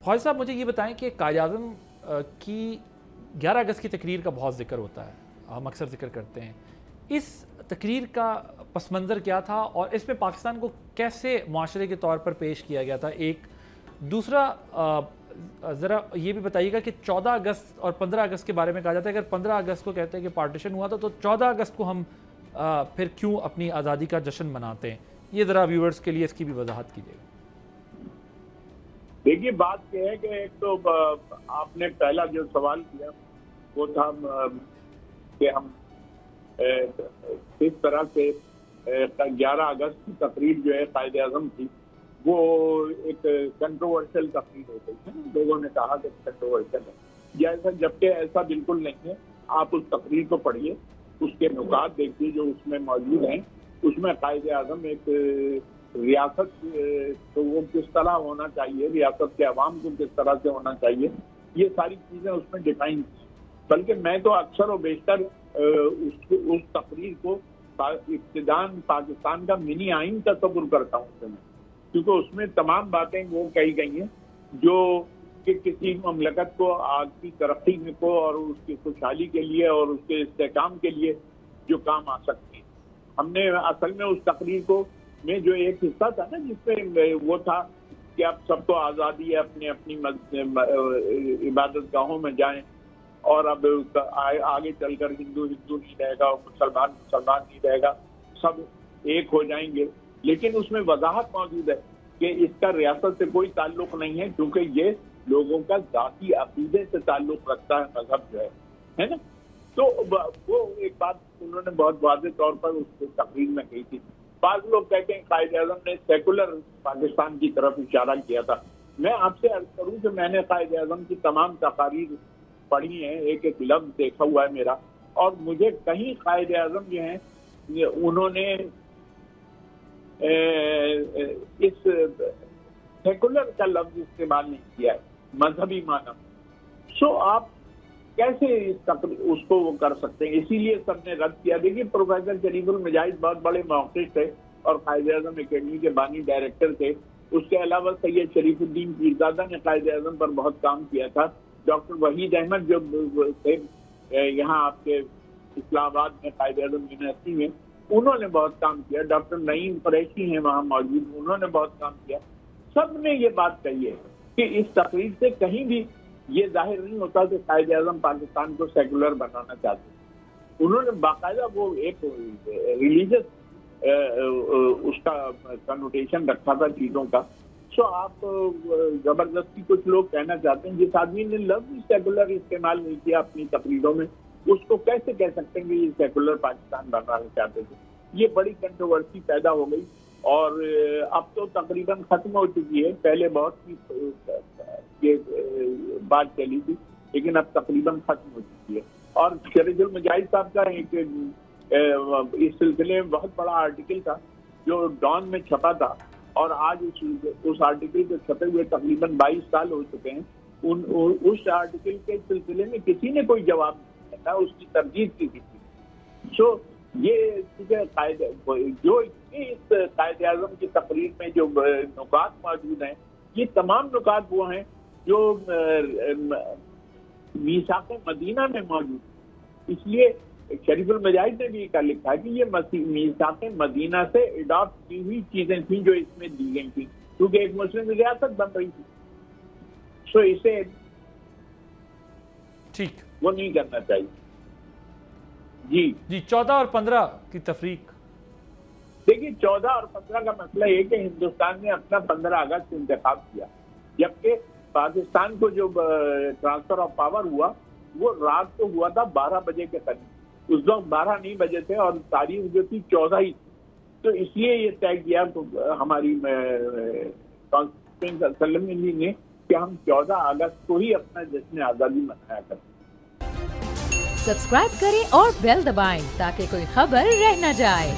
فوج صاحب مجھے یہ بتائیں کہ قائد اعظم کی 11 اگست کی تقریر کا بہت ذکر ہوتا ہے، ہم اکثر ذکر کرتے ہیں، اس تقریر کا پس منظر کیا تھا اور اس میں پاکستان کو کیسے معاشرے کے طور پر پیش کیا گیا تھا؟ ایک دوسرا ذرا یہ بھی بتائیے گا کہ 14 اگست اور 15 اگست کے بارے میں کہا جاتا ہے، اگر 15 اگست کو کہتے ہیں کہ پارٹیشن ہوا تھا تو 14 اگست کو ہم پھر کیوں اپنی آزادی کا جشن مناتے ہیں؟ یہ ذرا ویورز کے لیے اس کی بھی وضاحت کیجیے گا۔ دیکھیے بات یہ ہے کہ ایک تو آپ نے پہلا جو سوال کیا وہ تھا کہ ہم کس طرح سے 11 اگست کی تقریر جو ہے قائد اعظم کی وہ ایک کنٹروورشل تقریر ہو گئی ہے، لوگوں نے کہا کہ کنٹروورشل ہے، جبکہ ایسا بالکل نہیں ہے۔ آپ اس تقریر کو پڑھیے، اس کے نکات دیکھیے جو اس میں موجود ہیں۔ اس میں قائد اعظم ایک ریاست تو وہ کس طرح ہونا چاہیے، ریاست کے عوام کو کس طرح سے ہونا چاہیے، یہ ساری چیزیں اس میں ڈیفائن کی۔ بلکہ میں تو اکثر و بیشتر اس تقریر کو ابتداءً پاکستان کا منی آئین تصور کرتا ہوں، کیونکہ اس میں تمام باتیں وہ کہی گئی ہیں جو کہ کسی مملکت کو آج کی ترقی کو اور اس کی خوشحالی کے لیے اور اس کے استحکام کے لیے جو کام آ سکتی ہیں۔ ہم نے اصل میں اس تقریر کو میں جو ایک حصہ تھا نا جس میں وہ تھا کہ اب سب کو آزادی ہے، اپنی اپنی عبادت گاہوں میں جائیں، اور اب آگے چل کر ہندو نہیں رہے گا اور مسلمان نہیں رہے گا، سب ایک ہو جائیں گے۔ لیکن اس میں وضاحت موجود ہے کہ اس کا ریاست سے کوئی تعلق نہیں ہے، کیونکہ یہ لوگوں کا ذاتی عقیدے سے تعلق رکھتا ہے مذہب جو ہے نا۔ تو وہ ایک بات انہوں نے بہت واضح طور پر اس تقریر میں کہی تھی۔ بعض لوگ کہتے ہیں قائد اعظم نے سیکولر پاکستان کی طرف اشارہ کیا تھا۔ میں آپ سے عرض کروں کہ میں نے قائد اعظم کی تمام تقاریر پڑھی ہیں، ایک ایک لفظ دیکھا ہوا ہے میرا، اور مجھے کہیں قائد اعظم جو ہیں انہوں نے اس سیکولر کا لفظ استعمال نہیں کیا ہے، مذہبی معنی۔ سو آپ کیسے اس کو وہ کر سکتے ہیں؟ اسی لیے سب نے رد کیا۔ دیکھیے پروفیسر شریف المجاہد بہت بڑے محقق تھے اور قائد اعظم اکیڈمی کے بانی ڈائریکٹر تھے۔ اس کے علاوہ سید شریف الدین پیرزادہ نے قائد اعظم پر بہت کام کیا تھا۔ ڈاکٹر وحید احمد جو تھے یہاں آپ کے اسلام آباد میں قائد اعظم یونیورسٹی میں، انہوں نے بہت کام کیا۔ ڈاکٹر نعیم قریشی ہیں وہاں موجود، انہوں نے بہت کام کیا۔ سب نے یہ بات کہی ہے کہ اس تقریر سے کہیں بھی یہ ظاہر نہیں ہوتا کہ قائد اعظم پاکستان کو سیکولر بنانا چاہتے۔ انہوں نے باقاعدہ وہ ایک ریلیجس اس کا کنوٹیشن رکھا تھا چیزوں کا۔ سو آپ زبردستی کچھ لوگ کہنا چاہتے ہیں، جس آدمی نے لفظ سیکولر استعمال نہیں کیا اپنی تقریروں میں، اس کو کیسے کہہ سکتے ہیں کہ یہ سیکولر پاکستان بنانا چاہتے تھے؟ یہ بڑی کنٹروورسی پیدا ہو گئی اور اب تو تقریباً ختم ہو چکی ہے۔ پہلے بہت سی بات چلی تھی لیکن اب تقریباً ختم ہو چکی ہے۔ اور شریف المجاہد صاحب کا ایک اس سلسلے میں بہت بڑا آرٹیکل تھا جو ڈان میں چھپا تھا، اور آج اس آرٹیکل کے چھپے ہوئے تقریباً 22 سال ہو چکے ہیں۔ اس آرٹیکل کے سلسلے میں کسی نے کوئی جواب نہیں دیا، اس کی تردید کی تھی۔ سو یہ جو اس قائد اعظم کی تقریر میں جو نکات موجود ہیں، یہ تمام نکات وہ ہیں جو میثاق مدینہ میں موجود۔ اس لیے شریف المجاہد نے بھی لکھا کہ یہ میثاق مدینہ سے اڈاپٹ کی ہوئی چیزیں تھیں جو اس میں دی گئی تھیں، کیونکہ ایک مسلم ریاست بن رہی تھی۔ سو اسے ٹھیک وہ نہیں کرنا چاہیے۔ جی 14 اور 15 کی تفریق۔ دیکھیے 14 اور 15 کا مسئلہ یہ کہ ہندوستان نے اپنا 15 اگست انتخاب کیا، جبکہ پاکستان کو جو ٹرانسفر آف پاور ہوا وہ رات کو ہوا تھا 12 بجے کے قریب۔ اس وقت 12 نہیں بجے تھے اور تاریخ جو تھی 14 ہی تھی۔ تو اس لیے یہ طے کیا ہماری کانسٹیٹیوشن اسمبلی نے کہ ہم 14 اگست کو ہی اپنا جشن آزادی منایا کرتے۔ سبسکرائب کریں اور بیل دبائیں تاکہ کوئی خبر رہ نہ جائے۔